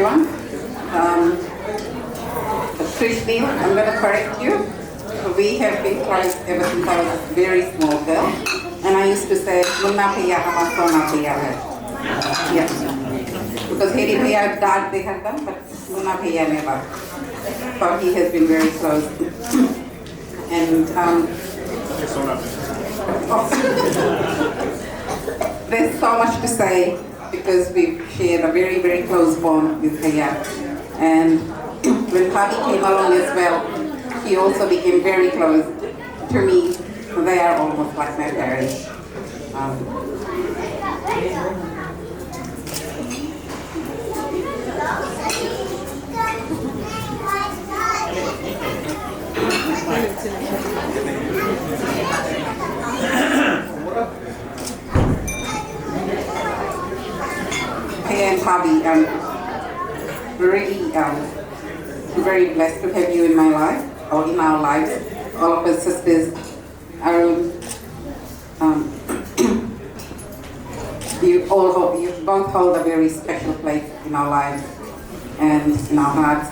everyone. Excuse me, I'm going to correct you. We have been close ever since I was a very small girl. And I used to say, Munna Bhaiya hama sona bhaiya hai. Yes. Because Heri Bhaiya dad they had done, but Munna Bhaiya never. So he has been very close. And there's so much to say because we've shared a very, very close bond with Bhaiya. And when Papi came along as well, he also became very close to me. They are almost like my parents. Hey and Papi, really very blessed to have you in my life, or in our lives, all of us sisters. You both hold a very special place in our lives and in our hearts.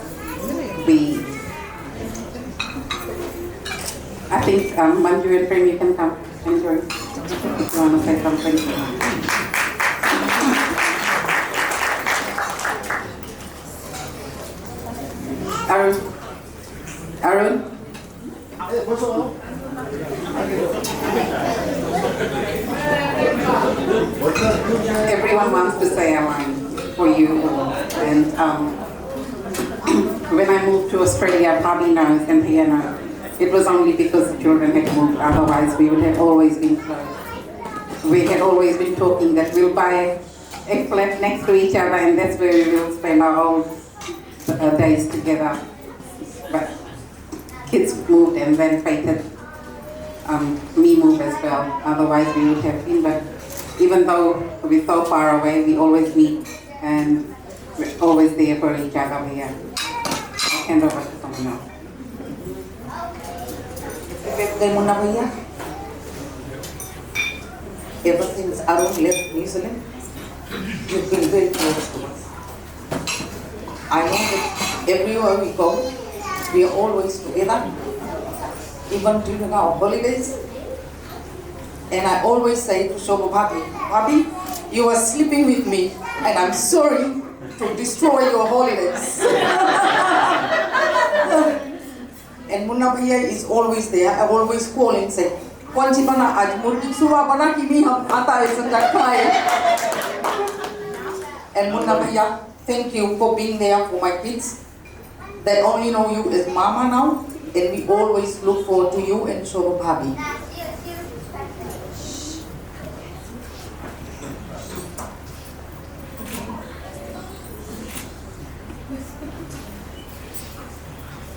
I think Manju and Prem, you can come and join if you want to say something. Arun? Everyone wants to say a line for you. And when I moved to Australia, Bobby knows and Pia knows, it was only because the children had moved. Otherwise, we would have always been close. We had always been talking that we'll buy a flat next to each other and that's where we will spend our whole days together. But kids moved and then fate had me move as well. Otherwise we would have been. But even though we're so far away, we always meet and we're always there for each other here. I'll hand over to someone else. Munna Bhaiya, ever since Arun left New Zealand, you've been very close to us. I know that everywhere we go, we are always together, even during our holidays. And I always say to Shobo Bhabi, you are sleeping with me, and I'm sorry to destroy your holidays. And Munna Bhaiya is always there. I always call him and say, Kwanchi bana aaj murgi suba bana ki bhi hum aata hai sanda khaye. And Munna Bhaiya, thank you for being there for my kids. They only know you as Mama now, and we always look forward to you and Shobo Bhabi.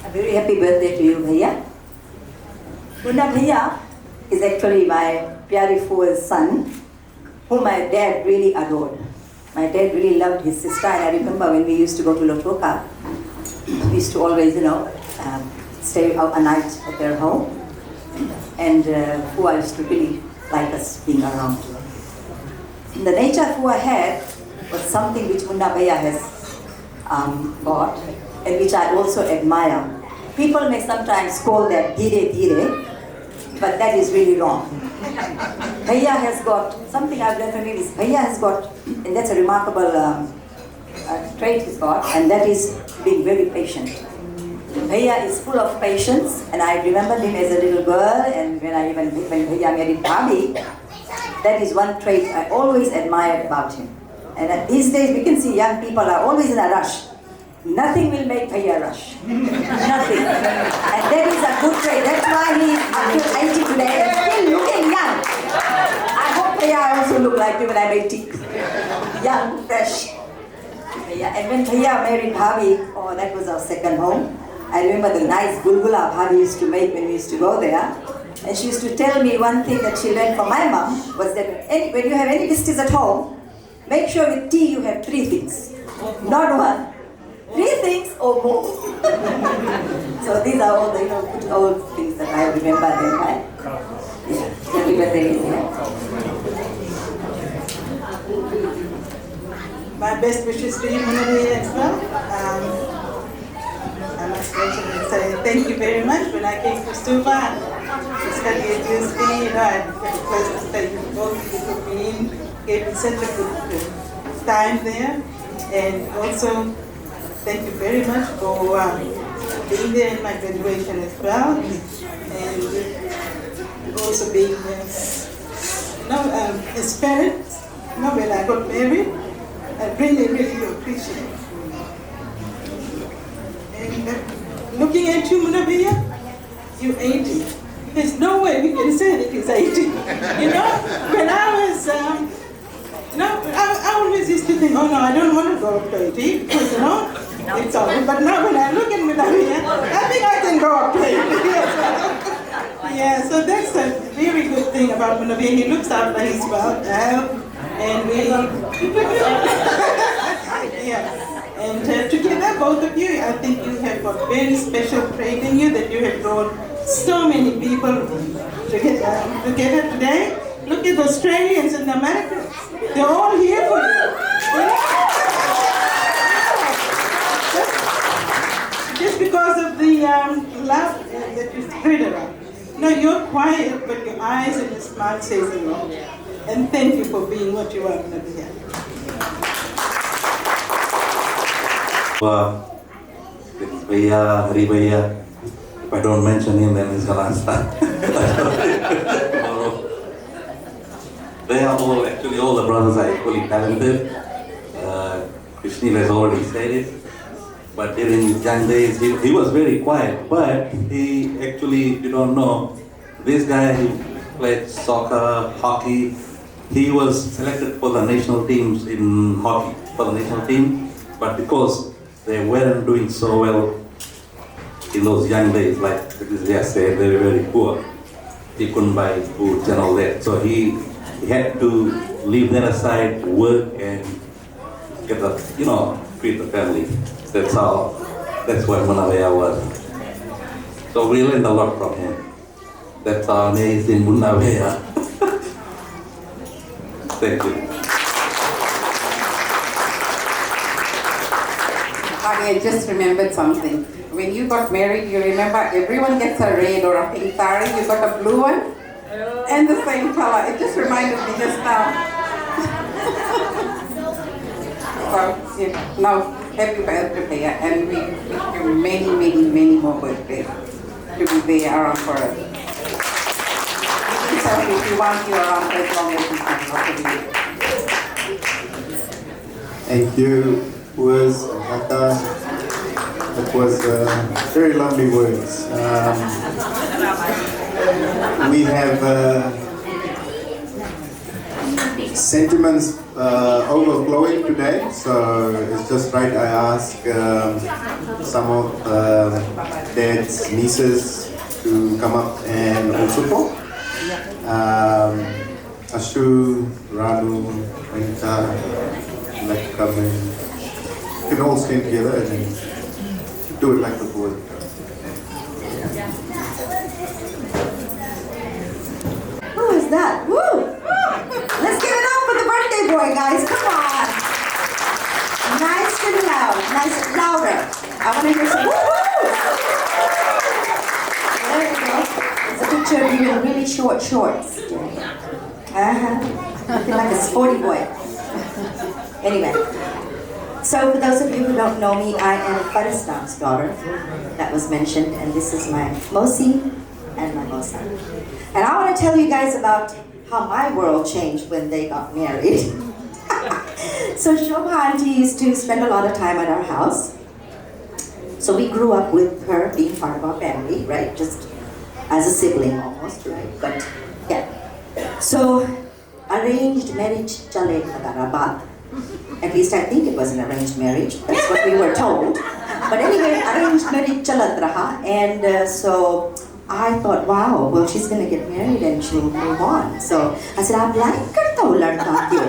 A very happy birthday to you, Bhaiya. Munna Bhaiya is actually my Pyari Fua's son, whom my dad really adored. My dad really loved his sister, and I remember when we used to go to Lotoka, we used to always, stay out a night at their home. And Fua used to really like us being around. The nature Fua had was something which Munna Bhaiya has got, and which I also admire. People may sometimes call that dhire dhire, but that is really wrong. Bhaiya has got, something I've learned from him is, Bhaiya has got, and that's a remarkable trait he's got, and that is being very patient. Bhaiya is full of patience, and I remember him as a little girl, and when Bhaiya married Bhabi, that is one trait I always admired about him. And these days we can see young people are always in a rush. Nothing will make Bhaiya rush. Nothing. And that is a good trait. That's why he is until 80 today and still looking young. I hope Bhaiya also look like him when I'm 80. Young, fresh. And when Bhaiya married Bhabi, oh, that was our second home. I remember the nice gulgula Bhabi used to make when we used to go there. And she used to tell me one thing that she learned from my mom was that when you have any visitors at home, make sure with tea you have 3 things, not one. 3 things or more. So these are all the good old things that I remember then, right? Yeah, happy birthday. My best wishes to you, Munawaya, as well. I must mention and say thank you very much. When I came to Suva to study at USD, I had a place to study with both people being, gave me such a good time there. And also, thank you very much for being there in my graduation as well. And also being as parents, when I got married, I really, really do appreciate it. And looking at you, Munawaya, you're 80. There's no way we can say that he's 80. When I was, I always used to think, oh no, I don't want to go up to 80 because, it's all. But now when I look at Munawaya, I think I can go up to 80. Yeah, so that's a very good thing about Munawaya. He looks after his health, and we, yeah. And together, both of you, I think you have got very special trait in you that you have brought so many people together today. Look at the Australians and the Americans. They're all here for you. Just because of the love that you spread around. No, you're quiet, but your eyes and your smile says a lot. And thank you for being what you are, Munawaya. Hari Bhaiya, if I don't mention him, then he's gonna start. They are all, actually all the brothers are equally talented. Krishnil has already said it, but during his young days, he was very quiet, but he actually, if you don't know, this guy, he played soccer, hockey. He was selected for the national teams in hockey, for the national team, but because they weren't doing so well in those young days, like just said, they were very poor. He couldn't buy food and all that. So he had to leave that aside, work and get the, feed the family. That's what Munawaya was. So we learned a lot from him. That's our amazing Munawaya. Thank you. I just remembered something. When you got married, you remember everyone gets a red or a pink sari, you got a blue one, and the same color. It just reminded me just now. So, now, happy birthday, Bhaiya, and we wish you many, many, many more birthdays to be there around for us. So if you want, you're around for as long as you can. Thank you. Was Hata. It was very lovely words. We have sentiments overflowing today, so it's just right I ask some of Dad's nieces to come up and also talk. Ashu, Ranu, Anita, like to come in. You can all stand together and then do it like the board. Who is that? Woo! Let's give it up for the birthday boy, guys. Come on. Nice and loud. Nice and louder. I want to hear some woo! There you go. It's a picture of you in really short shorts. Looking like a sporty boy. Anyway. So for those of you who don't know me, I am Faristam's daughter, that was mentioned, and this is my Mosi and my Mosa. And I want to tell you guys about how my world changed when they got married. So Shobha auntie used to spend a lot of time at our house. So we grew up with her being part of our family, right? Just as a sibling almost, right? But yeah. So arranged marriage chale Kagarabat. At least I think it was an arranged marriage. That's what we were told. But anyway, arranged marriage chalat raha. And so I thought, wow, well, she's going to get married and she'll move on. So I said, "Aap like karta ho ladka ke?"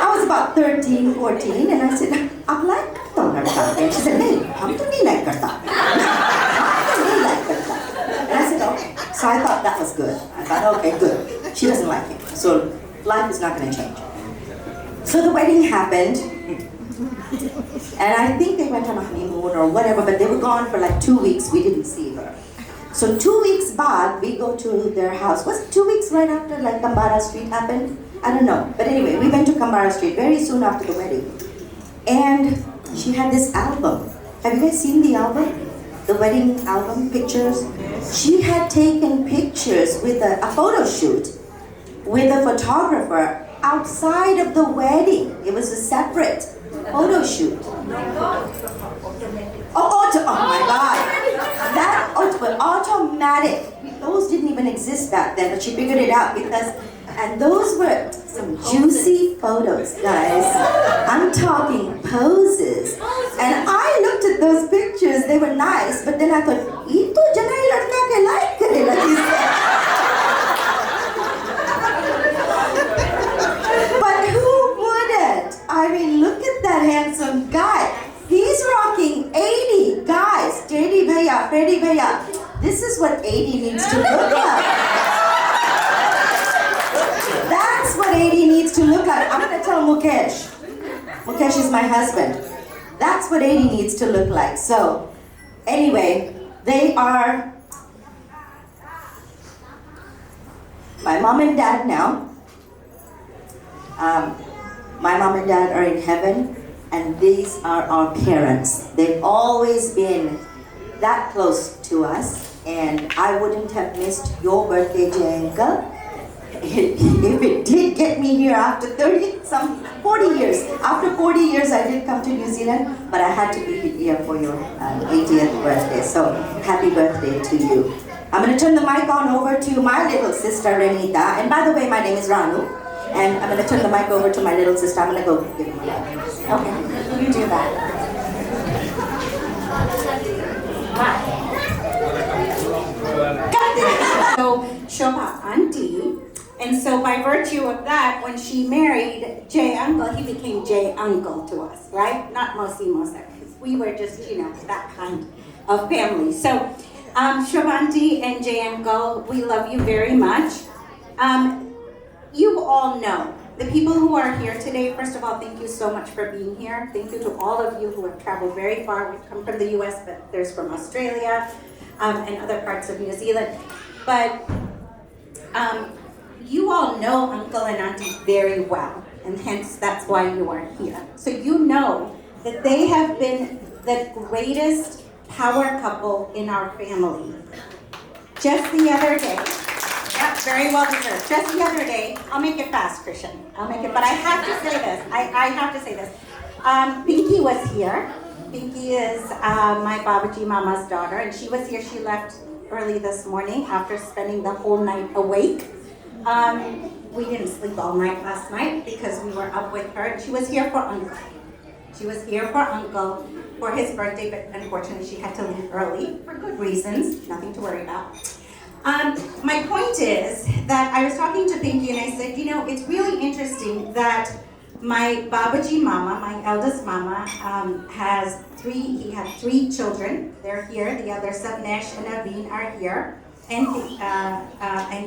I was about 13, 14, and I said, "Aap like karta ho ladka ke?" And she said, "Nahi, hum to nahi like karta." Hum to nahi like karta. And I said, okay. So I thought that was good. I thought, okay, good. She doesn't like it. So life is not going to change. So the wedding happened, and I think they went on a honeymoon or whatever, but they were gone for like 2 weeks. We didn't see her. So 2 weeks back, we go to their house. Was it 2 weeks right after like Kambara Street happened? I don't know. But anyway, we went to Kambara Street very soon after the wedding. And she had this album. Have you guys seen the album? The wedding album pictures? She had taken pictures with a photo shoot with a photographer outside of the wedding. It was a separate photo shoot. Oh my God. That automatic. Those didn't even exist back then, but she figured it out and those were some juicy photos, guys. I'm talking poses. And I looked at those pictures, they were nice, but then I thought, "Ito jana hi ladka ke like karela jisse." But who wouldn't? I mean, look at that handsome guy. He's rocking 80. Guys, Teddy Bhaiya, Freddy Bhaiya. This is what 80 needs to look like. That's what 80 needs to look like. I'm going to tell Mukesh. Mukesh is my husband. That's what 80 needs to look like. So, anyway, they are my mom and dad now. My mom and dad are in heaven, and these are our parents. They've always been that close to us, and I wouldn't have missed your birthday, Jayanka, if it did get me here after 40 years. After 40 years, I did come to New Zealand, but I had to be here for your 80th birthday. So, happy birthday to you. I'm going to turn the mic on over to my little sister, Renita. And by the way, my name is Ranu. And I'm going to turn the mic over to my little sister. I'm going to go give him a hug. Okay, you do that. So, Shobha auntie, and so by virtue of that, when she married Jay Uncle, he became Jay Uncle to us, right? Not Mosi Mosa, because we were just, that kind of family. So, Shobha auntie and Jay Uncle, we love you very much. You all know, the people who are here today, first of all, thank you so much for being here. Thank you to all of you who have traveled very far. We've come from the US, but there's from Australia and other parts of New Zealand. But you all know Uncle and Auntie very well, and hence that's why you are here. So you know that they have been the greatest power couple in our family. Just the other day, very well deserved. Just the other day, I'll make it fast, Christian. I'll make it, but I have to say this. I have to say this. Pinky was here. Pinky is my Babaji Mama's daughter, and she was here. She left early this morning after spending the whole night awake. We didn't sleep all night last night because we were up with her. She was here for Uncle. She was here for Uncle for his birthday, but unfortunately she had to leave early for good reasons. Nothing to worry about. My point is that I was talking to Pinky and I said, it's really interesting that my Babaji Mama, my eldest Mama, he had 3 children. They're here. The other Sabnesh and Aveen are here, and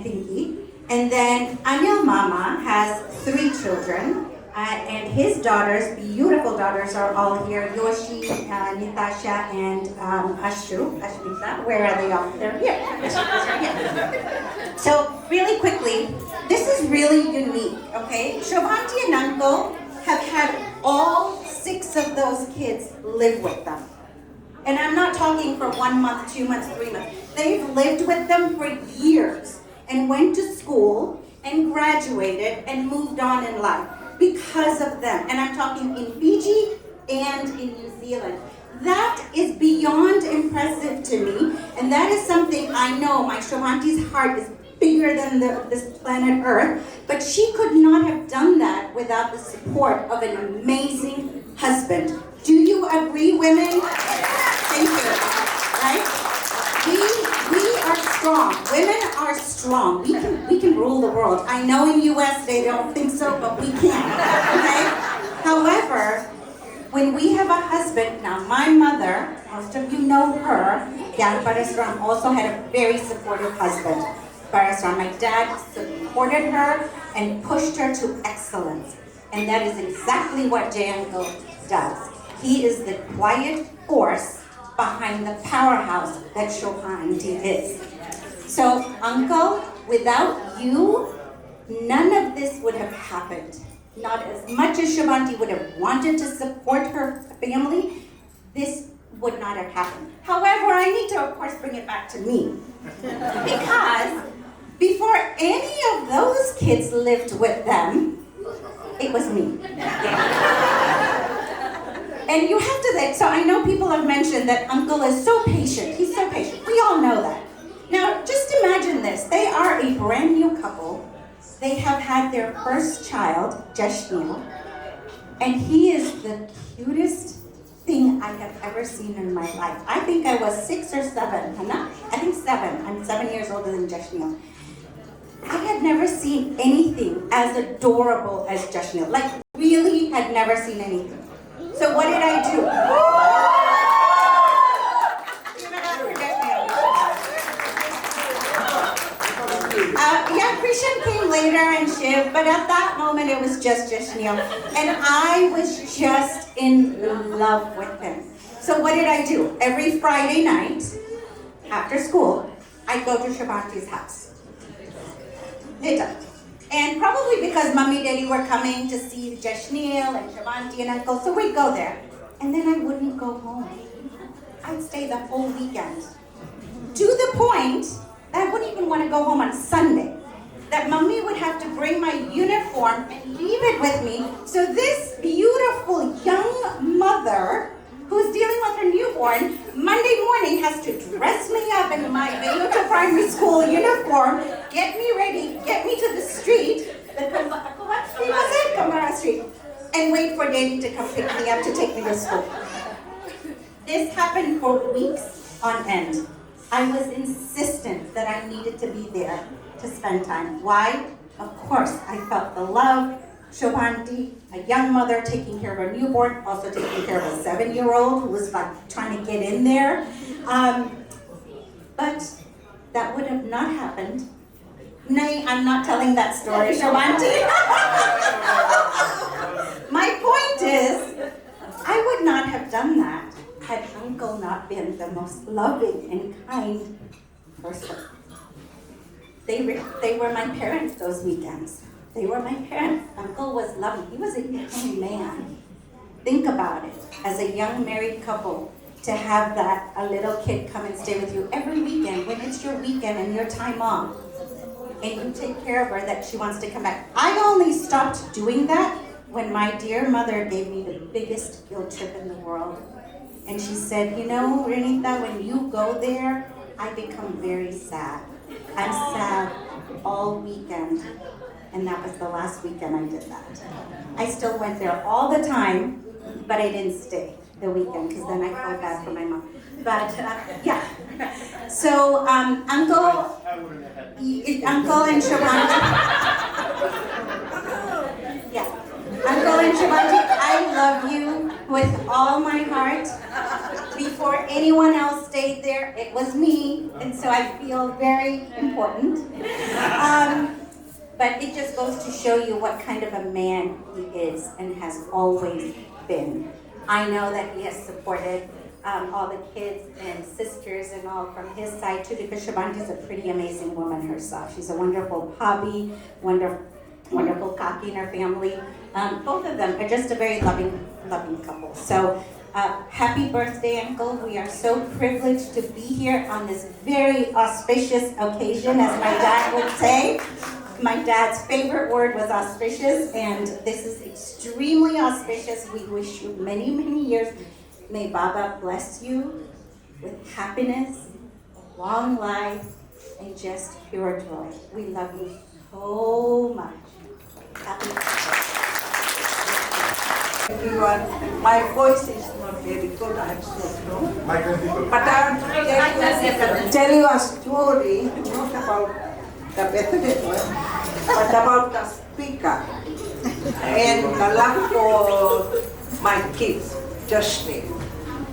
Pinky. And then Anil Mama has 3 children, and his daughters, beautiful daughters, are all here. Yoshi, Nitasha, and Ashmita. Where are they all? They're here. So really quickly, this is really unique, okay? Shobhanti and Uncle have had all 6 of those kids live with them. And I'm not talking for 1 month, 2 months, 3 months. They've lived with them for years and went to school and graduated and moved on in life because of them. And I'm talking in Fiji and in New Zealand. That is beyond impressive to me, and that is something I know my Shobhanti's heart is bigger than this planet Earth, but she could not have done that without the support of an amazing husband. Do you agree, women? Thank you. Right? We are strong. Women are strong. We can rule the world. I know in US they don't think so, but we can. Okay? However, when we have a husband, now my mother, most of you know her, Yan Parasram, also had a very supportive husband. Parasram, my dad supported her and pushed her to excellence. And that is exactly what Jay Uncle does. He is the quiet force behind the powerhouse that Shobhanti is. So, Uncle, without you, none of this would have happened. Not as much as Shobhanti would have wanted to support her family, this would not have happened. However, I need to, of course, bring it back to me. Because before any of those kids lived with them, it was me. And you have to think, so I know people have mentioned that Uncle is so patient. He's so patient. We all know that. Now, just imagine this. They are a brand new couple. They have had their first child, Jashneel, and he is the cutest thing I have ever seen in my life. I think I was 6 or 7. I think 7. I'm 7 years older than Jashneel. I had never seen anything as adorable as Jashneel. Like, really had never seen anything. So what did I do? Yeah, Krishan came later and Shiv, but at that moment it was just Jashneel. And I was just in love with him. So what did I do? Every Friday night, after school, I'd go to Shobhanti's house. Later. And probably because Mummy and Daddy were coming to see Jashneel and Shobhanti and Uncle, so we'd go there. And then I wouldn't go home. I'd stay the whole weekend. To the point that I wouldn't even want to go home on Sunday. That Mummy would have to bring my uniform and leave it with me. So this beautiful young mother who's dealing with her newborn, Monday morning has to dress me up in my Bayota Primary School uniform, get me ready, get me to the street, what street was it? Kamara Street, and wait for Daddy to come pick me up to take me to school. This happened for weeks on end. I was insistent that I needed to be there to spend time. Why? Of course, I felt the love. Shobhanti, a young mother taking care of her newborn, also taking care of a 7-year-old who was like trying to get in there. But that would have not happened. Nay, I'm not telling that story, Shobhanti. My point is, I would not have done that had Uncle not been the most loving and kind person. They were my parents those weekends. They were my parents. Uncle was loving. He was a young man. Think about it. As a young married couple, to have that, a little kid come and stay with you every weekend when it's your weekend and your time off, and you take care of her that she wants to come back. I only stopped doing that when my dear mother gave me the biggest guilt trip in the world. And she said, you know, Renita, when you go there, I become very sad. I'm sad all weekend. And that was the last weekend I did that. I still went there all the time, but I didn't stay the weekend because then I felt bad for my mom. But yeah. So Uncle and Shobhanti. Yeah. Uncle and Shobhanti, I love you with all my heart. Before anyone else stayed there, it was me, and so I feel very important. But it just goes to show you what kind of a man he is and has always been. I know that he has supported all the kids and sisters and all from his side too, because Shobhanti is a pretty amazing woman herself. She's a wonderful hobby, wonderful kaki in her family. Both of them are just a very loving couple. So happy birthday, Uncle. We are so privileged to be here on this very auspicious occasion, as my dad would say. My dad's favorite word was auspicious, and this is extremely auspicious. We wish you many, many years. May Baba bless you with happiness, long life, and just pure joy. We love you so much. Happy birthday. Everyone, my voice is not very good, I'm so slow. But I'll tell you a story, not about the birthday one, but about the speaker and the love for my kids, Jashneel.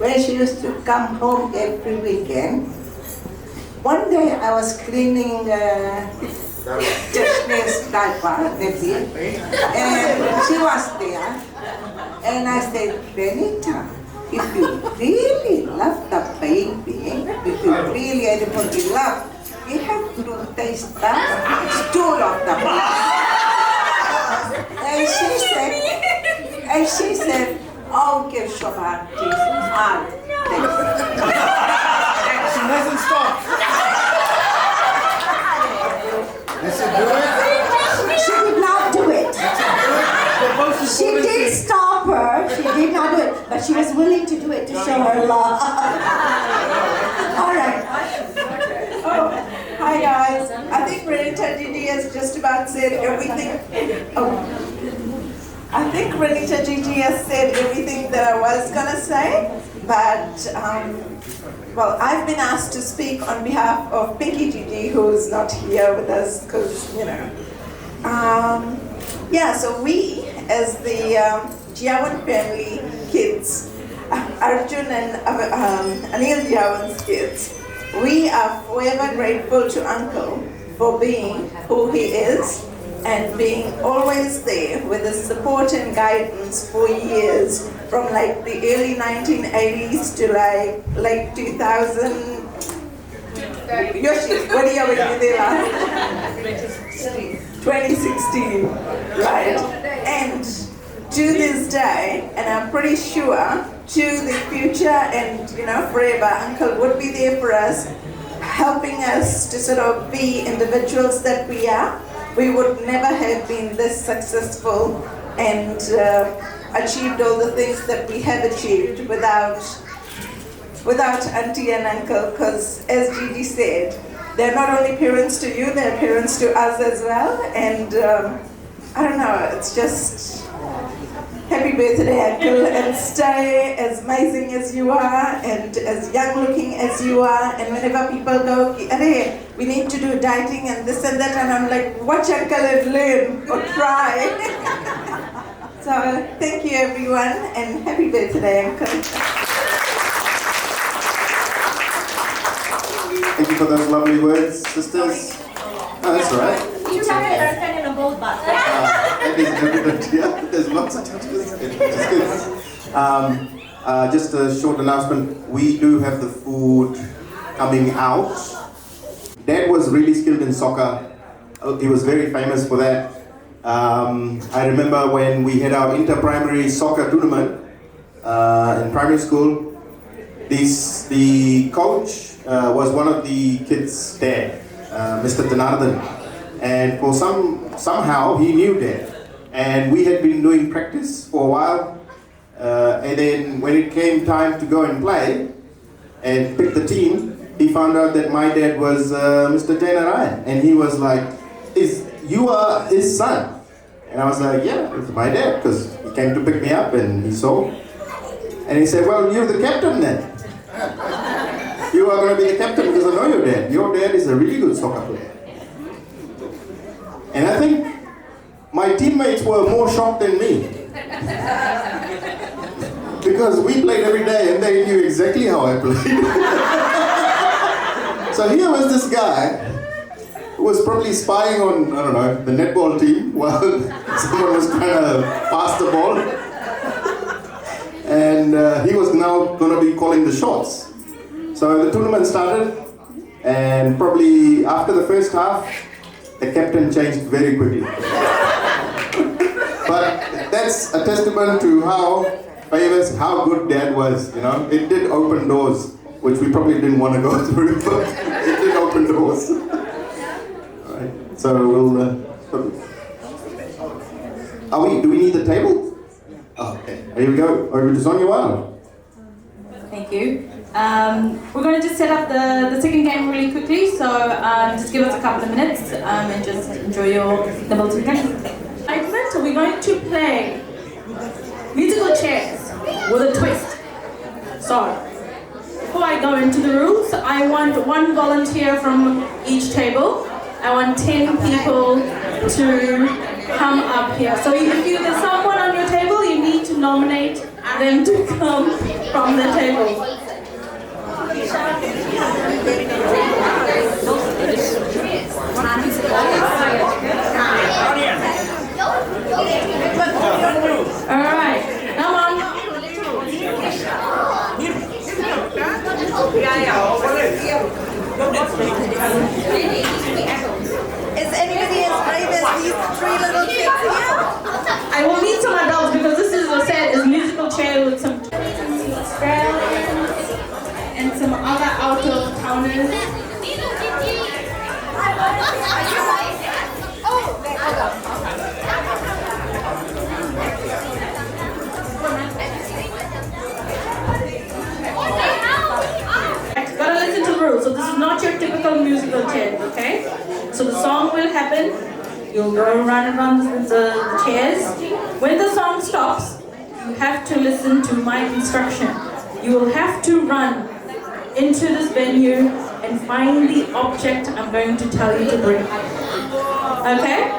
When she used to come home every weekend, one day I was cleaning Chashme's diaper, Debbie, and she was there. And I said, Renita, if you really love the baby, if you really anybody love, you have to taste the stool of the baby. And she said, oh, give Shobha, Jesus, I'll take it. She doesn't stop. Did she do it? She did not do it. She did stop her. She did not do it, but she was willing to do it to show her love. All right. Oh, hi guys. I think Renita Gigi has just about said everything. I think Renita Gigi has said everything that I was gonna say, but well, I've been asked to speak on behalf of Pinky Gigi, who's not here with us because, you know. Yeah, so we, as the Jiawan family kids, Arjun and Anil Jiawan's kids, we are forever grateful to Uncle for being who he is and being always there with his support and guidance for years, from like the early 1980s to like 2000. Yoshi, what year were you there? 2016, right? And to this day, and I'm pretty sure to the future and, you know, forever, Uncle would be there for us, helping us to sort of be individuals that we are. We would never have been this successful and achieved all the things that we have achieved without Auntie and Uncle, because as Gigi said, they're not only parents to you, they're parents to us as well. And I don't know, it's just happy birthday, Uncle, and stay as amazing as you are and as young looking as you are. And whenever people go, "Arey, we need to do dieting and this and that," and I'm like, watch Uncle and learn or try. So thank you everyone and happy birthday, Uncle. Thank you for those lovely words, sisters. Oh, that's all right. You have your friend in a gold box. That is evident, yeah. There's lots of touches. Which is good. Just a short announcement. We do have the food coming out. Dad was really skilled in soccer. He was very famous for that. I remember when we had our inter-primary soccer tournament in primary school, the coach was one of the kids' dad, Mr. Dhanardhan, and for somehow he knew Dad, and we had been doing practice for a while, and then when it came time to go and play and pick the team, he found out that my dad was Mr. Jainarayan, and he was like, "You are his son?" And I was like, "Yeah, it's my dad," because he came to pick me up and he saw, and he said, "Well, you're the captain then. You are going to be the captain because I know your dad. Your dad is a really good soccer player." And I think my teammates were more shocked than me. Because we played every day and they knew exactly how I played. So here was this guy who was probably spying on, I don't know, the netball team while someone was trying to pass the ball. And he was now going to be calling the shots. So the tournament started, and probably after the first half, the captain changed very quickly. But that's a testament to how famous, how good Dad was, you know. It did open doors, which we probably didn't want to go through, but it did open doors. All right, so we'll, do we need the table? Oh, okay, here we go. Over to Sonia Wild. Thank you. We're going to just set up the second game really quickly, so just give us a couple of minutes and just enjoy your double chicken. So we're going to play musical chairs with a twist. So, before I go into the rules, I want one volunteer from each table. I want 10 people to come up here. So if there's someone on your table, you need to nominate them to come from the table. Alright, come on. Is anybody as brave as these three little kids here? I will need some adults because this is, as I said, is musical chair with some Australians and some other out-of-towners. Gotta listen to the rules. So this is not your typical musical chair, okay? So the song will happen. You'll go run around the chairs. When the song stops, you have to listen to my instruction. You will have to run into this venue and find the object I'm going to tell you to bring. Okay?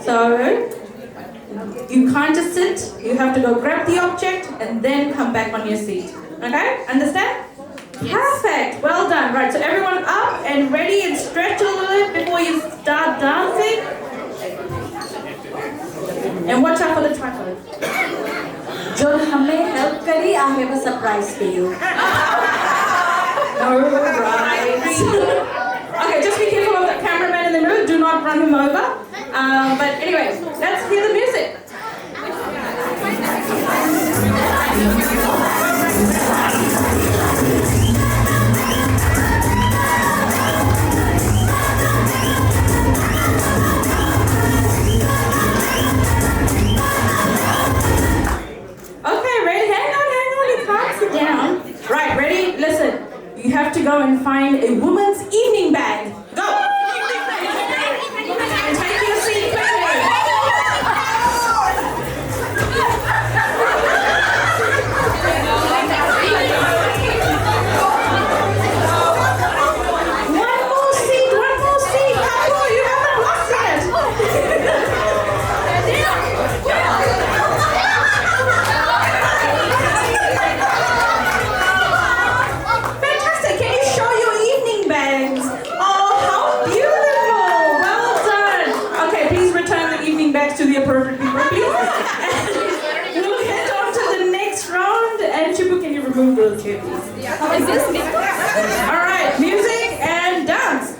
So you can't just sit. You have to go grab the object and then come back on your seat. Okay? Understand? Perfect. Well done. Right, so everyone up and ready and stretch a little bit before you start dancing. And watch out for the tripod. John, hame help kari. I have a surprise for you. Alright. Okay, just be careful of the cameraman in the middle. Do not run him over. But anyway, let's hear the music. Right, ready? Listen. You have to go and find a woman's evening bag. Go! And take your seat quickly. One more seat. Come on, you haven't lost it. To the appropriate people, please. And we'll head on to the next round. And Chibu, can you remove the chair, please? Is this me? All right, music and dance.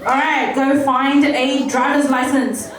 Alright, go find a driver's license.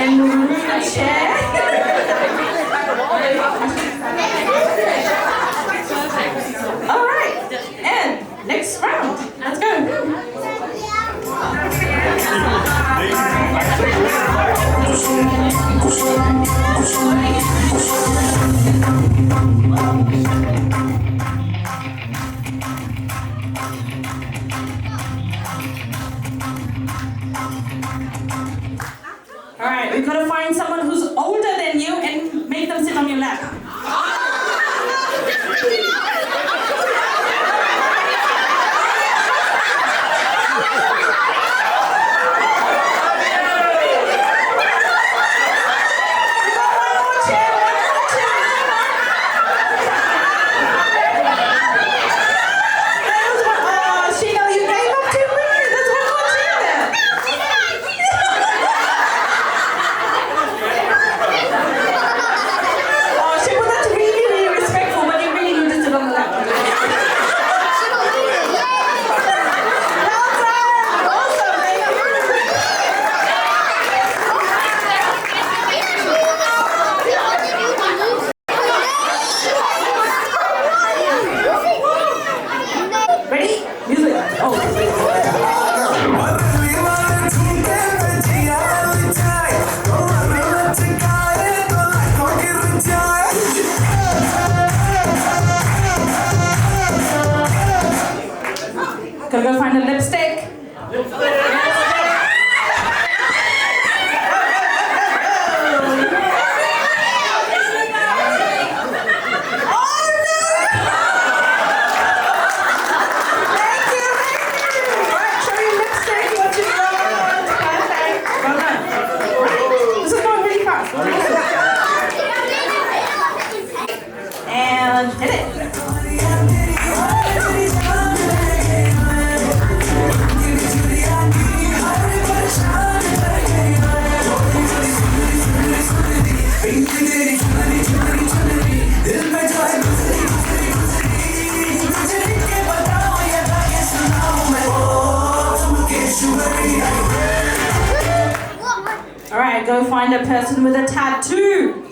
And remove the chair. Alright, and next round. Let's go. your lap. Ready? Music. Gotta go find a lipstick. And hit it. All right, go find a person with a tattoo.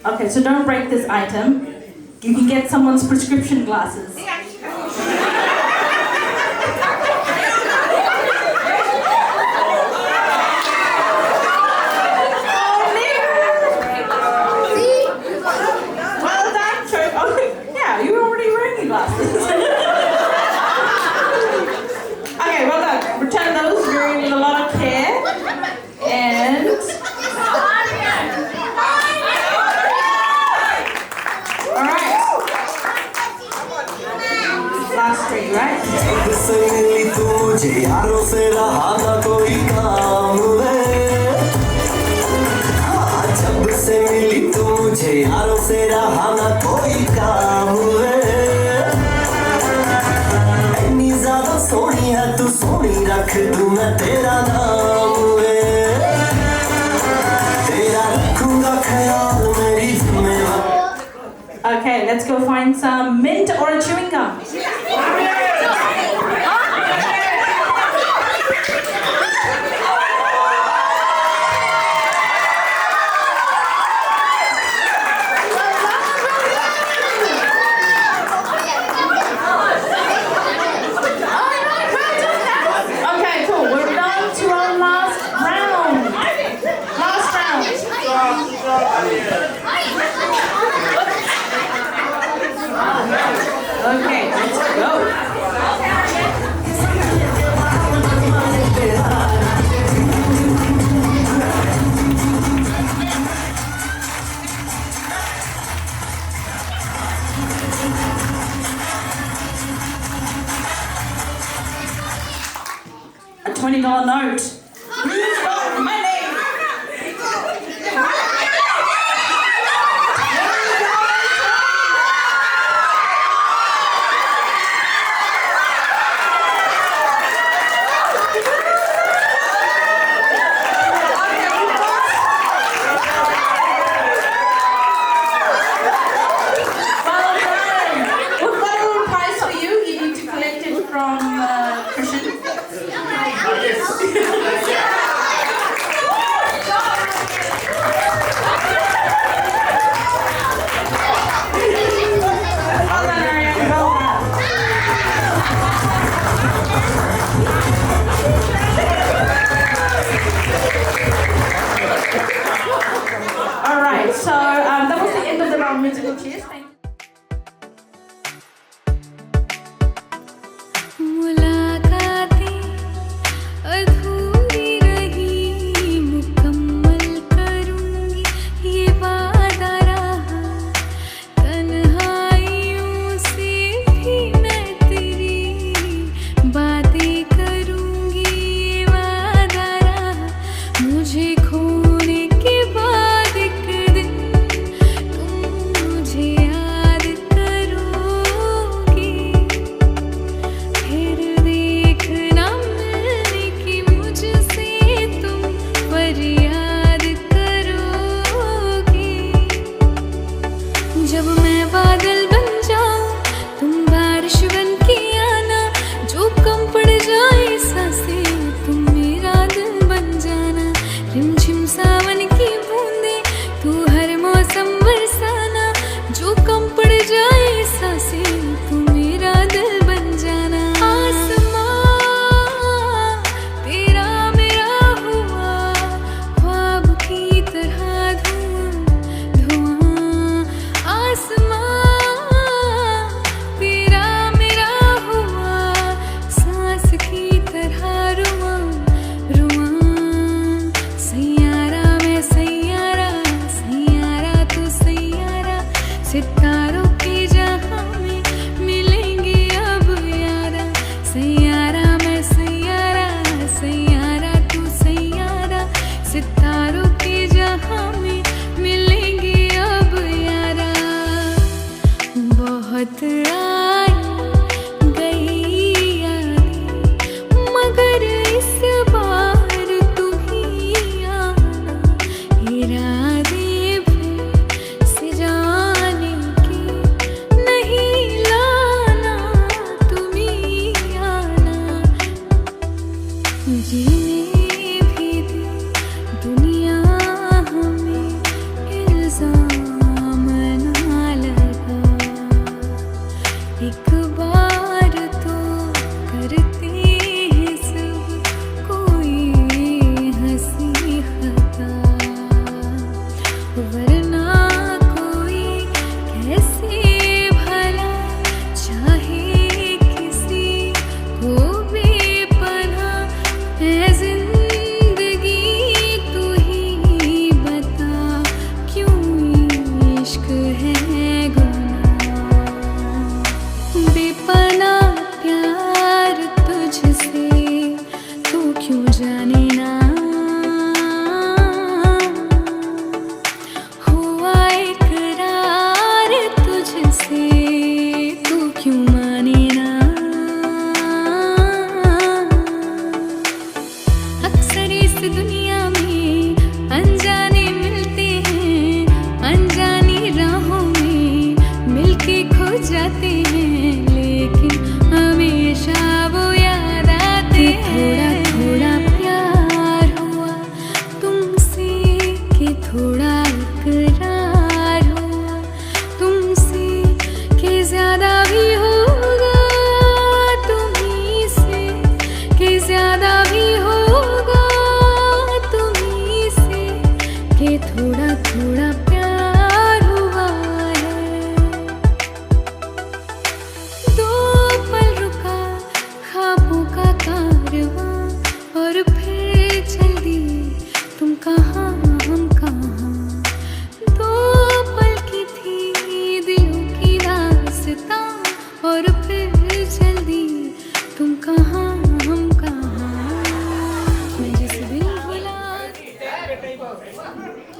Okay, so don't break this item. You can get someone's prescription glasses. Well done, Cho. Oh, yeah, you were already wearing your glasses. Okay, well done. Return those very with a lot of care. And last three, right? Okay, let's go find some mint or a chewing gum. Okay, cool. We're down to our last round. Last round. Okay, let's go. A $20 note. Who's got money? little cheers. Thank you.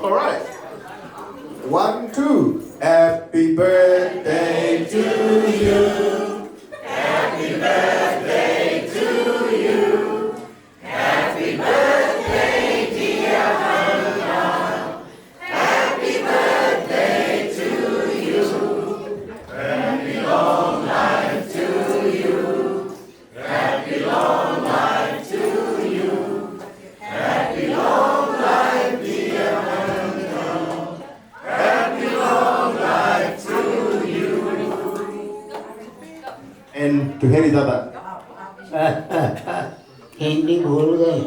All right. 1, 2. Happy birthday to you. Happy birthday to you. Happy birthday, dear Hannah. Happy birthday to you. Happy long life to you. Happy long life to you. Happy long life, dear Hannah. Happy long life to you. And to Harry Dada. Hindi भूल गए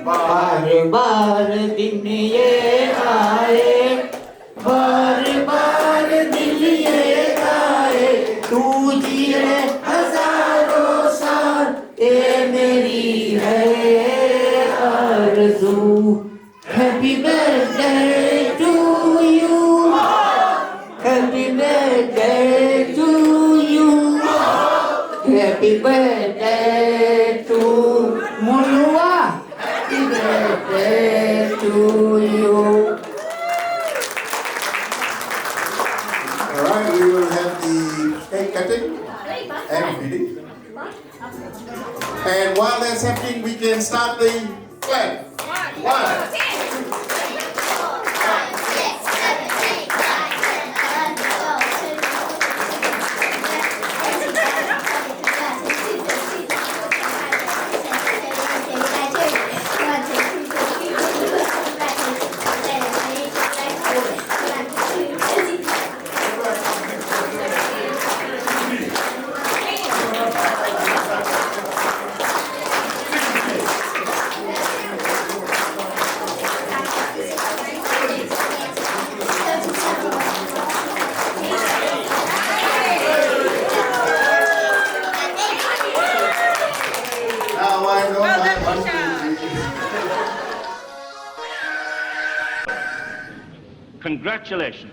बार बार दिन ये आए बार बार to. Happy birthday to you. Happy birthday to you. Happy birthday to Mulua. Happy birthday to you. Alright, we will have the cake cutting and feeding. And while that's happening, we can start the flag. 1, 2, Congratulations.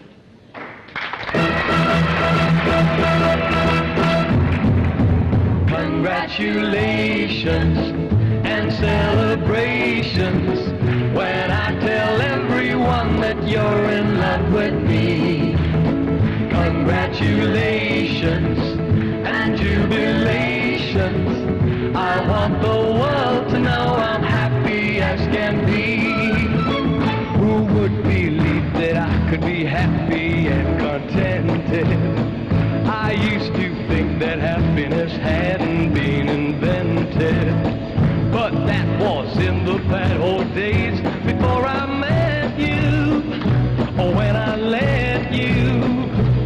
Congratulations and celebrations when I tell everyone that you're in love with me. Congratulations and jubilations. I want the world to know I'm happy as can be. Who would believe that I could be happy and contented? I used to think that happiness hadn't been invented, but that was in the bad old days before I met you, or when I let you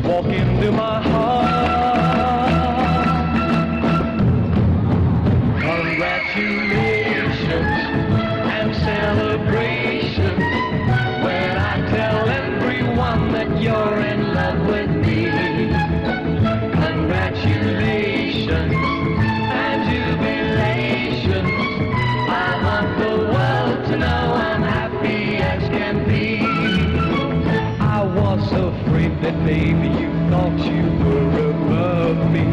walk into my heart. Congratulations and celebrations when I tell everyone that you're in love with me. Congratulations and jubilations. I want the world to know I'm happy as can be. I was afraid that maybe you thought you were above me,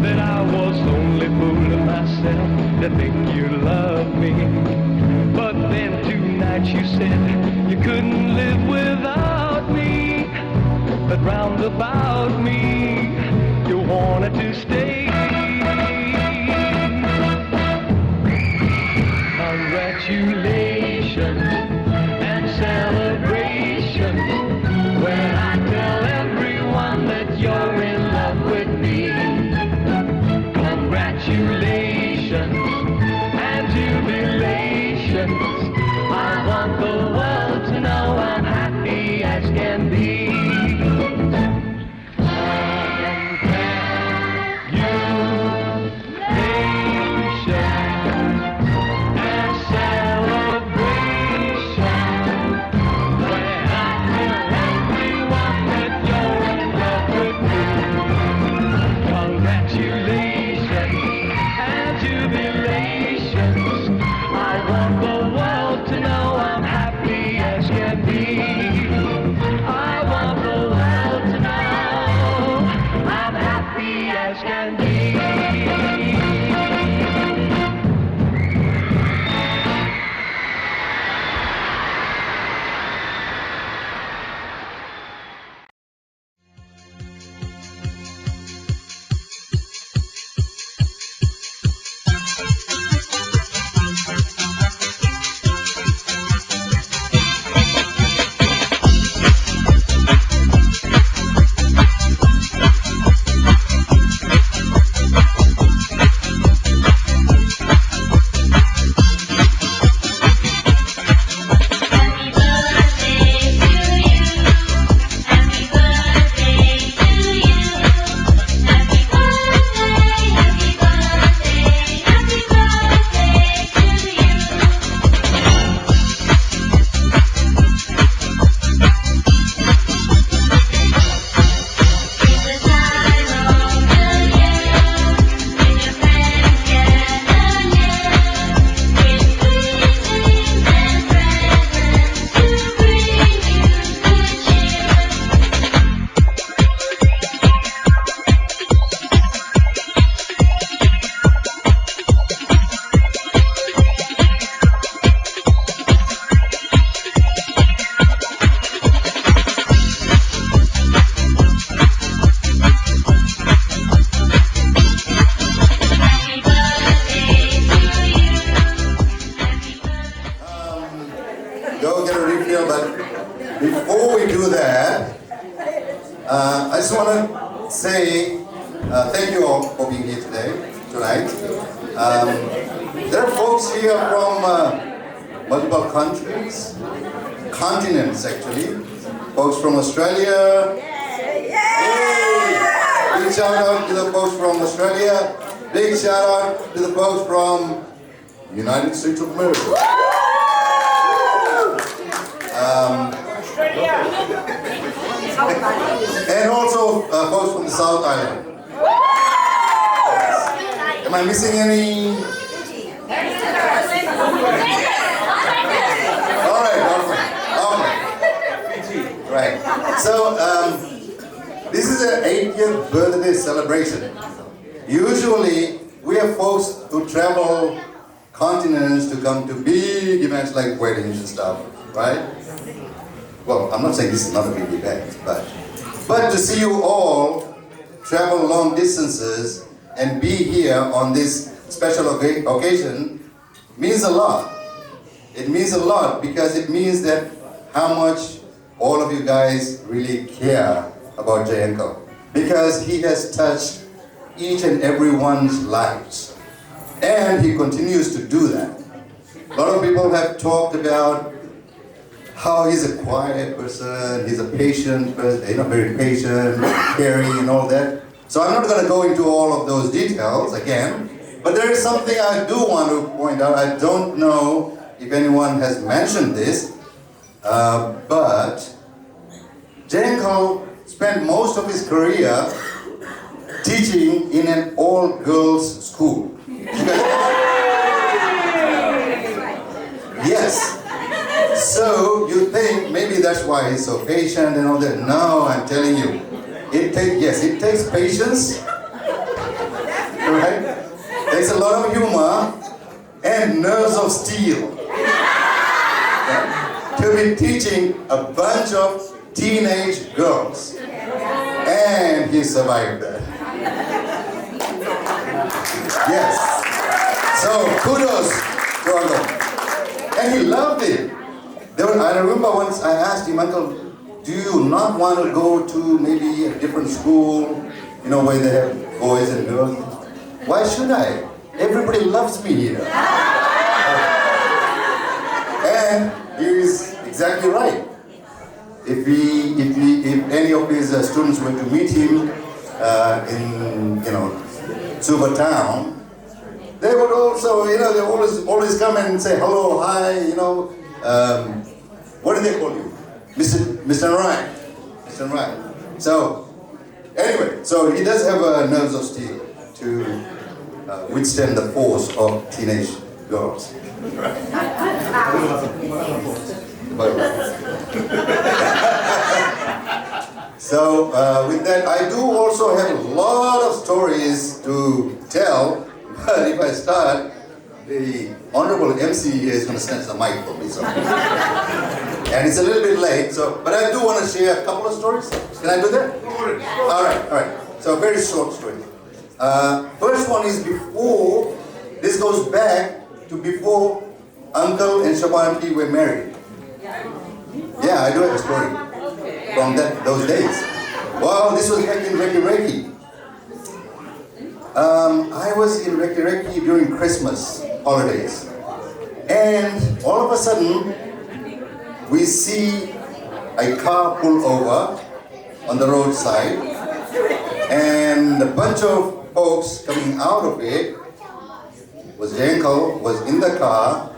that I was only fooling myself to think you loved me. But then tonight you said you couldn't live without me, but round about me you wanted to stay. Congratulations and celebrations when I tell everyone that you're in love with me. Congratulations and jubilations. I want the world to know I'm happy as can be. Congratulations and celebrations. go get a refill, but before we do that, I just want to say thank you all for being here tonight. There are folks here from multiple countries, continents actually. Folks from Australia. Yay! Big shout out to the folks from Australia. Big shout out to the folks from United States of America. And also folks from the South Island. Am I missing any? All right. Right. So this is an 80th birthday celebration. Usually we have folks who travel continents to come to big events like weddings and stuff, right? Well, I'm not saying this is not a big event, but to see you all travel long distances and be here on this special occasion means a lot. It means a lot because it means that how much all of you guys really care about Jayanko, because he has touched each and everyone's lives, and he continues to do that. A lot of people have talked about how he's a quiet person, he's a patient person, very patient, caring and all that. So I'm not going to go into all of those details again, but there is something I do want to point out. I don't know if anyone has mentioned this, but Jayanko spent most of his career teaching in an all-girls school. Yes. So you think maybe that's why he's so patient and all that. No, I'm telling you, it takes patience, right? It takes a lot of humor and nerves of steel to be teaching a bunch of teenage girls, and he survived that. Yes. So kudos to Uncle, and he loved it. I remember once I asked him, Uncle, do you not want to go to maybe a different school, where they have boys and girls? Why should I? Everybody loves me here. And he's exactly right. If any of his students were to meet him in Suva town, they would also, they always come and say hello, hi, what do they call you? Mr. Ryan. Mr. Ryan. So, anyway, so he does have nerves of steel to withstand the force of teenage girls. So, with that, I do also have a lot of stories to tell, but if I start, the Honorable MC is going to snatch the mic from me. So. And it's a little bit late, but I do want to share a couple of stories. Can I do that? All right. So, very short story. First one is this goes back to before Uncle and Shabanti were married. Yeah, I do have a story from those days. Well, this was back in Reiki. I was in Reiki during Christmas holidays, and all of a sudden we see a car pull over on the roadside, and a bunch of folks coming out of it. Jayanko was in the car,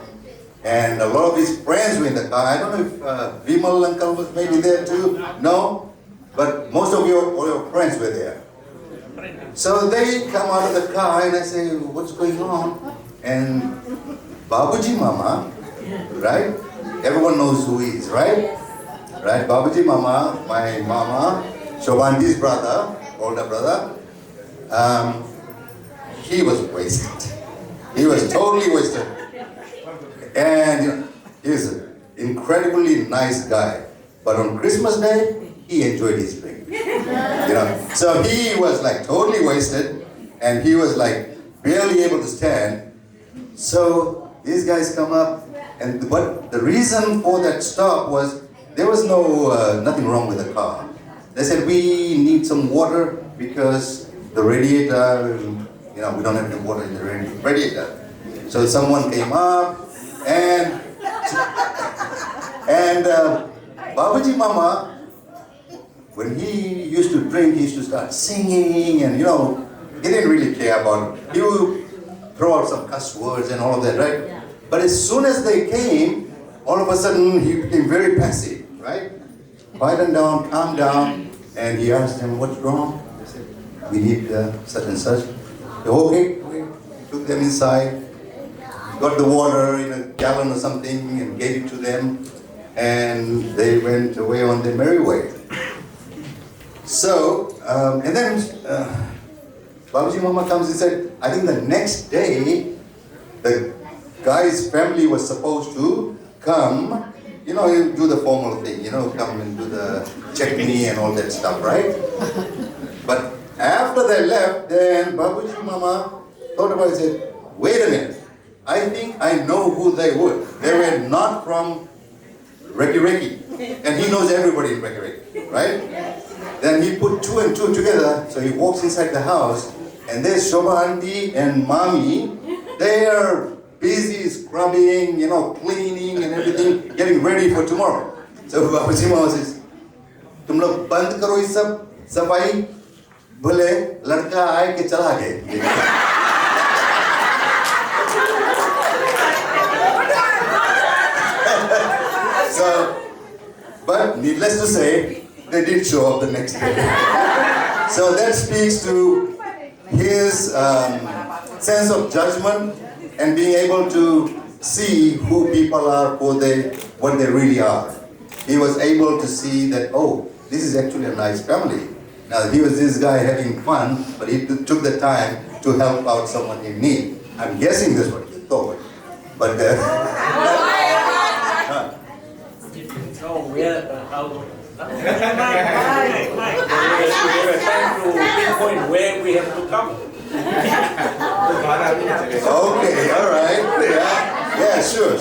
and a lot of his friends were in the car. I don't know if Vimal uncle was maybe there too. No, but most of all your friends were there. So they come out of the car and I say, what's going on? And Babuji Mama, right? Everyone knows who he is, right? Right, Babuji Mama, my mama, Shovanti's brother, older brother, he was wasted. He was totally wasted. And he's an incredibly nice guy. But on Christmas Day, he enjoyed his drink. So he was like totally wasted, and he was like barely able to stand. So these guys come up And what the reason for that stop was there was nothing wrong with the car. They said we need some water because the radiator, we don't have the water in the radiator. So someone came up and Babaji Mama, when he used to drink, he used to start singing and he didn't really care about it. He would throw out some cuss words and all of that, right? Yeah. But as soon as they came, all of a sudden he became very passive, right? Quieten down, calm down, and he asked them, what's wrong? They said, we need such and such. They okay, took them inside, got the water in a gallon or something and gave it to them, and they went away on their merry way. So, and then Babaji Mama comes and said, I think the next day, the guy's family was supposed to come, you do the formal thing, come and do the chutney and all that stuff, right? But after they left, then Babaji Mama thought about it and said, wait a minute, I think I know who they were. They were not from Reki, and he knows everybody in Reki, right? Then he put 2 and 2 together, so he walks inside the house, and there's Shobha Auntie and Mommy. They are busy scrubbing, cleaning and everything, getting ready for tomorrow. So Babaji Mama says, "Tum log band karo ye sab safai, bhole ladka aaye ke chala gaye." So, but needless to say, they did show up the next day. So that speaks to his sense of judgment and being able to see who people are for what they really are. He was able to see that, oh, this is actually a nice family. Now, he was this guy having fun, but he took the time to help out someone in need. I'm guessing that's what he thought. But no, we are how. We were trying to pinpoint where we have to come. Okay, all right. Yeah, sure. I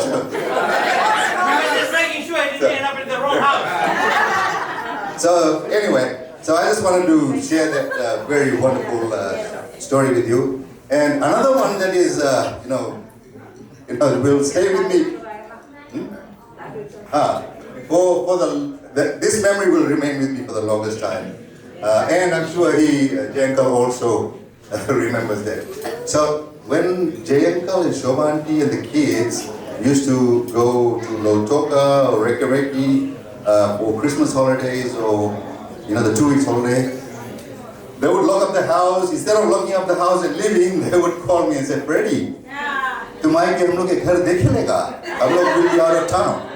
was just making sure I didn't end up in the wrong house. So anyway, so I just wanted to share that very wonderful story with you. And another one that is, will stay with me. This memory will remain with me for the longest time. And I'm sure Jay Uncle also remembers that. So when Jay Uncle and Shobha Auntie and the kids used to go to Lautoka or Reki for Christmas holidays or the 2 weeks holiday, they would lock up the house. Instead of locking up the house and leaving, they would call me and say, Freddy, tomorrow हम लोग के घर देख लेगा. हम लोग will be out of town.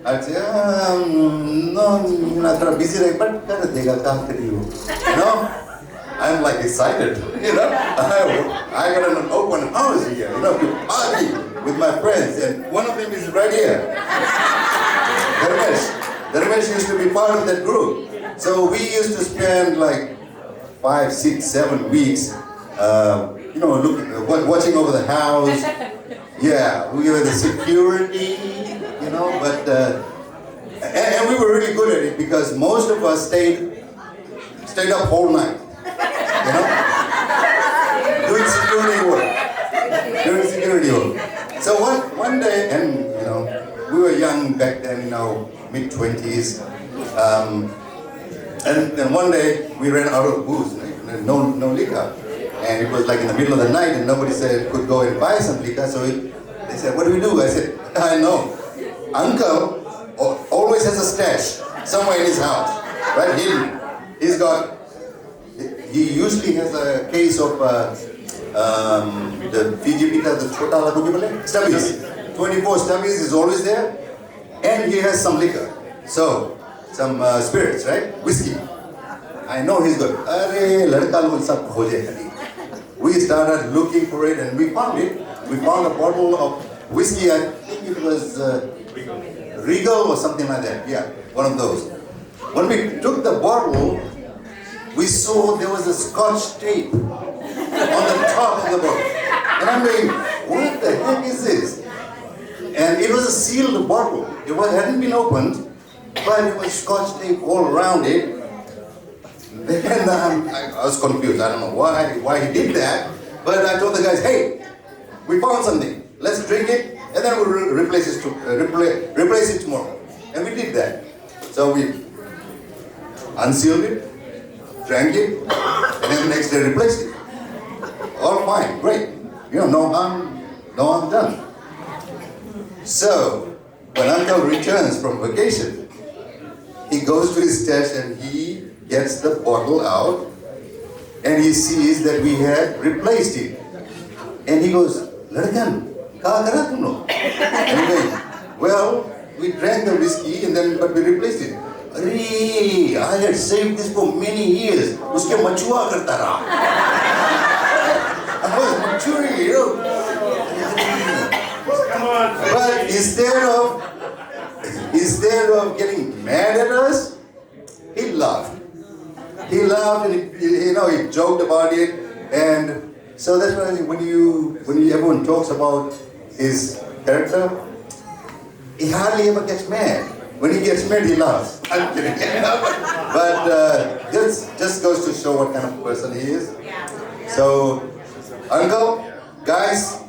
I'd say, no, I'm busy, but I'm like excited, I got an open house here, to party with my friends, and one of them is right here. Dharmesh used to be part of that group. So we used to spend like 5, 6, 7 weeks, watching over the house. Yeah, we were the security, but and we were really good at it because most of us stayed up whole night, doing security work. So one day, and we were young back then, mid-20s, and one day we ran out of booze, no liquor, and it was like in the middle of the night, and nobody could go and buy some liquor. So they said, "What do we do?" I said, "I know. Uncle always has a stash somewhere in his house, right? He usually has a case of the Fiji pita, the chota lagu stubbies. 24 stubbies is always there, and he has some liquor, so some spirits, right? Whiskey. I know he's good. We started looking for it, and we found it. We found a bottle of whiskey. I think it was Regal or something like that. Yeah, one of those. When we took the bottle, we saw there was a Scotch tape on the top of the bottle. And I'm like, what the heck is this? And it was a sealed bottle. It hadn't been opened, but it was scotch tape all around it. Then I was confused. I don't know why he did that. But I told the guys, hey, we found something. Let's drink it, and then we'll replace it tomorrow. And we did that. So we unsealed it, drank it, and then the next day replaced it. All fine, great. No harm done. So, when Uncle returns from vacation, he goes to his stash and he gets the bottle out and he sees that we had replaced it. And he goes, Ladkan, ka kara tuno? Anyway, well, we drank the whiskey but we replaced it. Arey, I had saved this for many years. Uske machua karta raha. I was maturing, But instead of getting mad at us, he laughed. He laughed and he joked about it. And so that's why I think when everyone talks about his character, he hardly ever gets mad. When he gets mad, he laughs. I'm kidding. But this just goes to show what kind of person he is. So, Uncle, guys,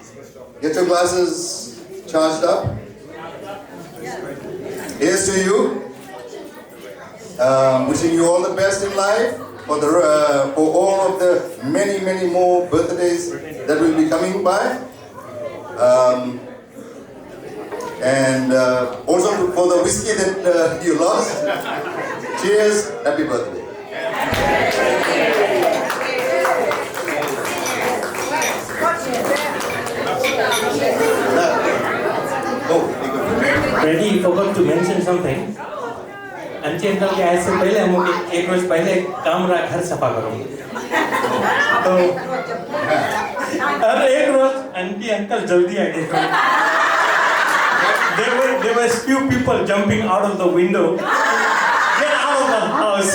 get your glasses charged up. Here's to you. Wishing you all the best in life for all of the many, many more birthdays that will be coming by. And also for the whiskey that you lost. Cheers, happy birthday. Bday forgot to mention something. Aunty uncle के आए से पहले हम एक रोज पहले कमरा घर सफा करूँगी तो और एक रोज आंटी अंकल जल्दी आ गए there were few people jumping out of the window. Get out of the house.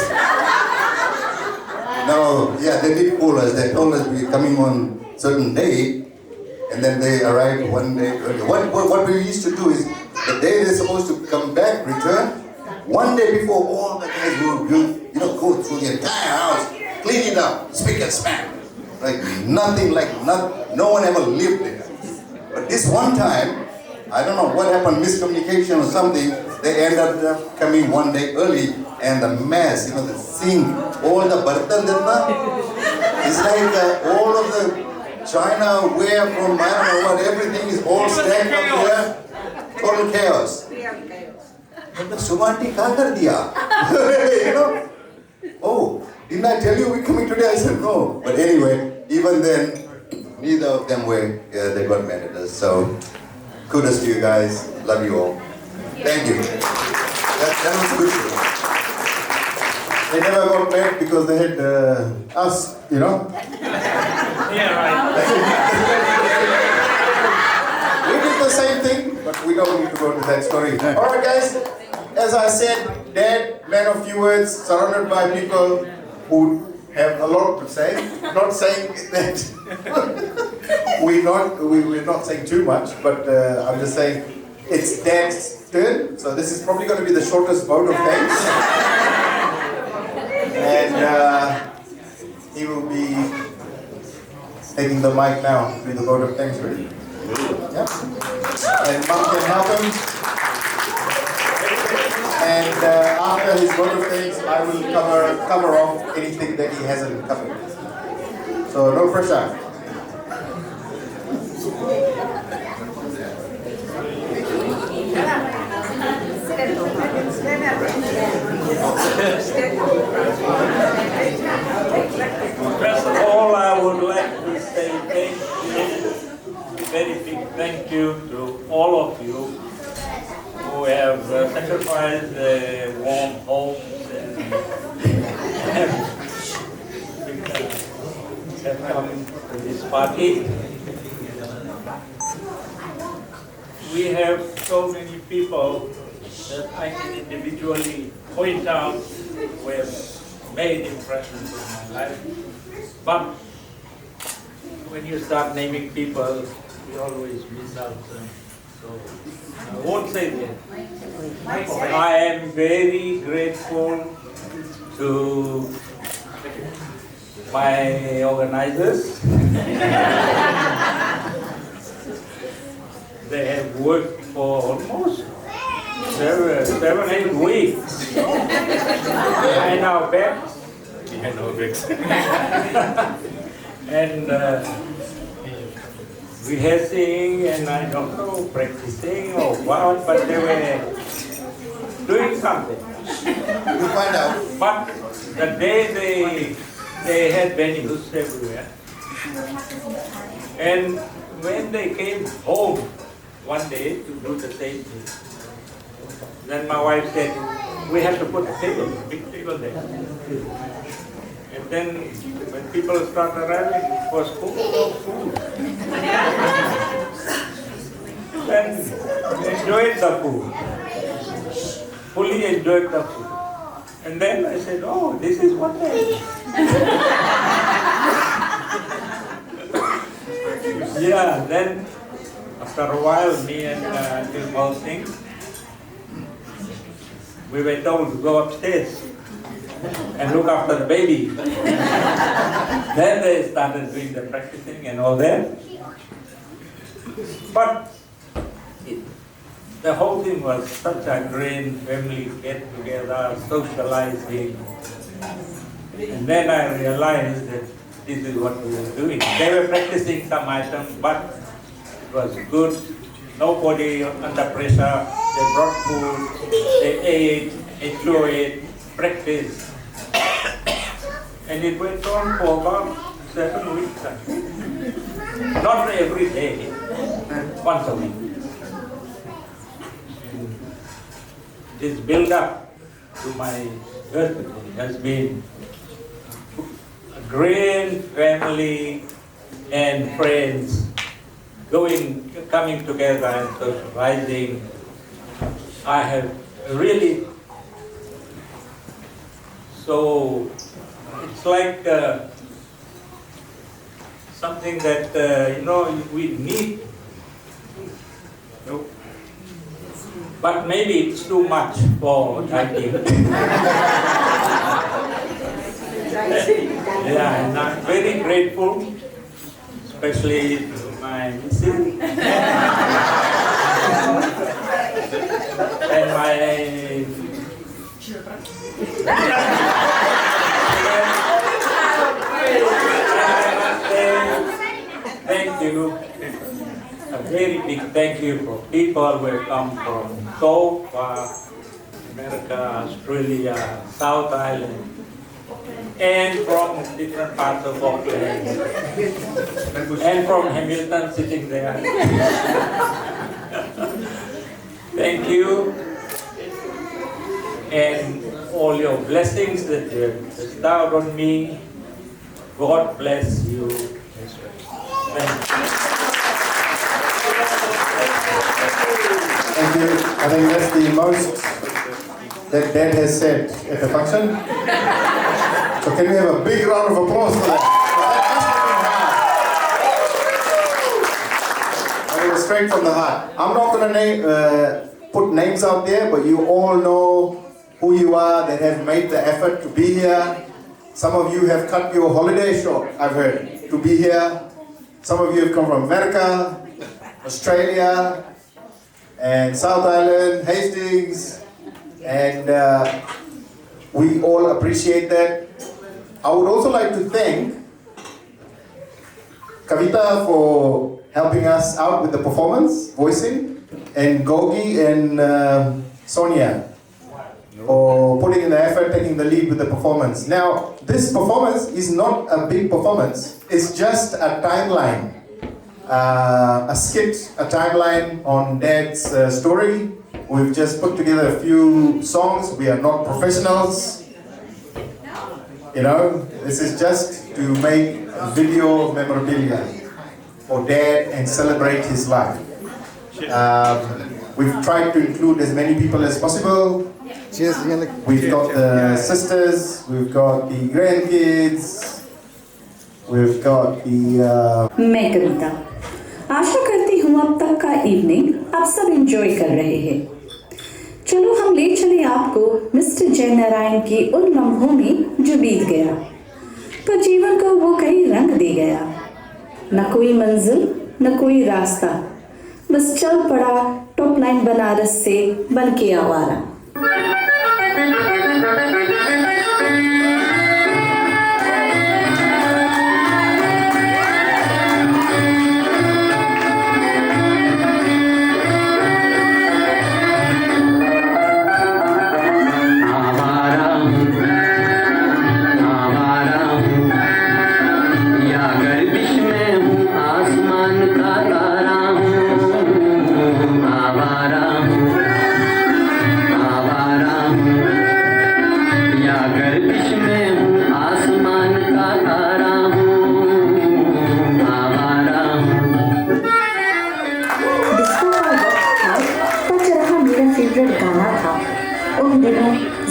No, yeah, they did call us. They told us we're coming on certain day, and then they arrived one day early. What we used to do is the day they're supposed to come back, return. One day before, all the guys will go through the entire house, clean it up, spick and span. No one ever lived there. But this one time, I don't know what happened, miscommunication or something, they ended up coming one day early and the mess, the sink, all the bartan, it's like all of the china ware from I don't know what, everything is all stacked up there, total chaos. Sumanti ka kar diya? Oh, didn't I tell you we're coming today? I said no. But anyway, even then, neither of them they got mad at us. So, kudos to you guys. Love you all. Thank you. That was good. They never got mad because they had us, Yeah, right. We did the same thing, but we don't need to go to that story. All right, guys. As I said, Dad, man of few words, surrounded by people who have a lot to say. Not saying that we're not saying too much, but I'm just saying it's Dad's turn. So this is probably going to be the shortest vote of thanks. And he will be taking the mic now to do the vote of thanks. Ready? Yeah. And Mom can help him. And after his vote of thanks, I will cover off anything that he hasn't covered. So no pressure. First of all, I would like to say very big thank you to all of you who have sacrificed their warm homes and have come to this party. We have so many people that I can individually point out who have made impressions in my life. But when you start naming people, you always miss out So I won't say that. I am very grateful to my organizers. They have worked for almost 7-8 weeks. I now back. I know back. And rehearsing and I don't know, practicing or what, but they were doing something. We'll find out. But the day they had venues everywhere. And when they came home one day to do the same thing, then my wife said, we have to put a table, a big table there. And then when people start arriving, it was full of food. And enjoyed the food. Fully enjoyed the food. And then I said, oh, this is what I Yeah, then after a while, me and Dilmal Singh, we were told to go upstairs and look after the baby. Then they started doing the practicing and all that. But the whole thing was such a great family get-together, socializing. And then I realized that this is what we were doing. They were practicing some items, but it was good. Nobody under pressure. They brought food, they ate, enjoyed, practiced. And it went on for about 7 weeks. Not every day, once a week. This build-up to my birthday has been a great family and friends coming together and socializing. I have really, so it's like something that we need. But maybe it's too much for Thai. Yeah, and I'm very grateful, especially to my missus and my thank you. A very big thank you for people who have come from so far, America, Australia, South Island, and from different parts of Auckland, and from Hamilton sitting there. Thank you, and all your blessings that you have bestowed on me. God bless you as well. Thank you. Thank you. I think that's the most that Dad has said at the function. So can we have a big round of applause for that? That was straight from the heart. I'm not going to put names out there, but you all know who you are that have made the effort to be here. Some of you have cut your holiday short, I've heard, to be here. Some of you have come from America, Australia, and South Island, Hastings, and we all appreciate that. I would also like to thank Kavita for helping us out with the performance, voicing, and Gogi and Sonia for putting in the effort, taking the lead with the performance. Now, this performance is not a big performance, it's just a timeline. A skit, a timeline on Dad's story. We've just put together a few songs. We are not professionals. This is just to make a video memorabilia for Dad and celebrate his life. We've tried to include as many people as possible. We've got the sisters, we've got the grandkids, we've got the... मैं कविता आशा करती हूँ धुआं तक का evening आप सब enjoy कर रहे हैं। चलो हम ले चले आपको मिस्टर जयनारायण की उन लम्हों में जो बीत गया, पर जीवन को वो कई रंग दे गया। न कोई मंजिल न कोई रास्ता, बस चल पड़ा टॉप लाइन बनारस से बन के आवारा।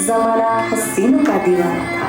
ज़माना हसीनों का दीवाना था।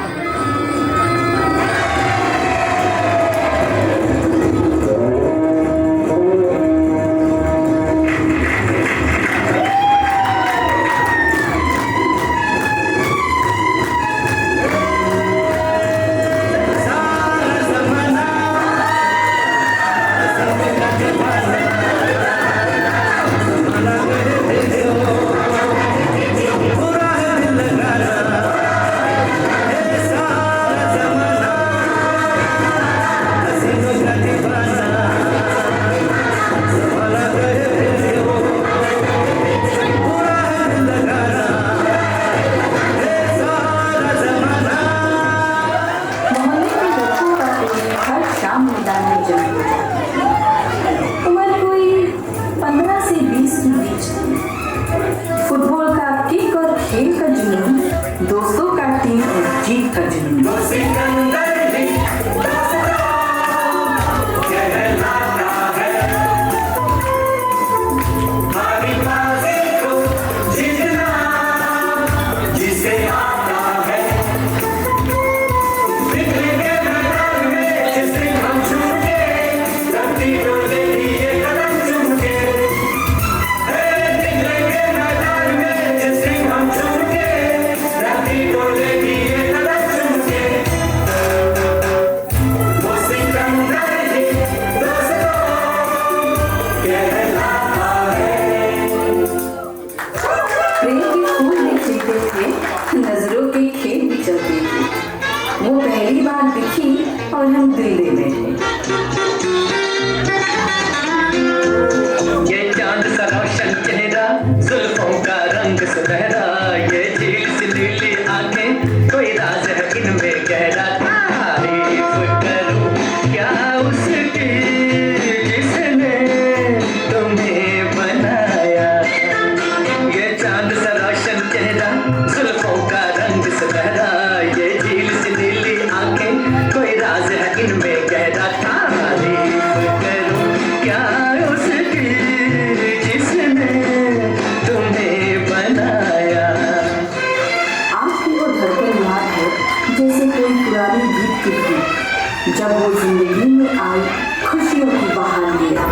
जब वो जिंदगी में आई खुशियों की बहार लिया।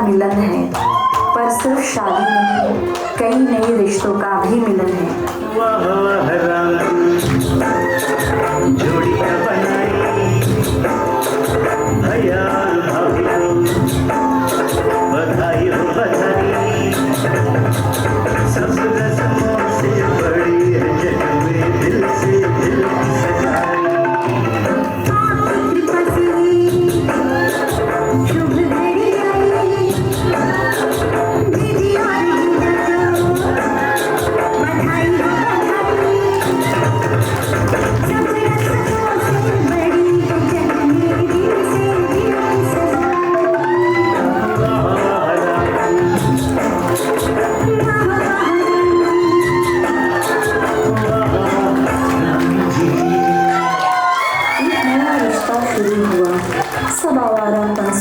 मिलन है, पर सिर्फ शादी नहीं, कई नए रिश्तों का भी मिलन है। जोड़ियां बनाई भैया बधाई हो बधाई, सब रस्मों से बड़ी है जग में दिल से दिल सजाई।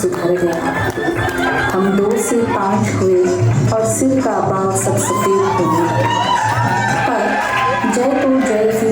सुधर गया। हम 2 से 5 हुए और सिर का बाल सब सफेद हो गया। पर जय तो जय ही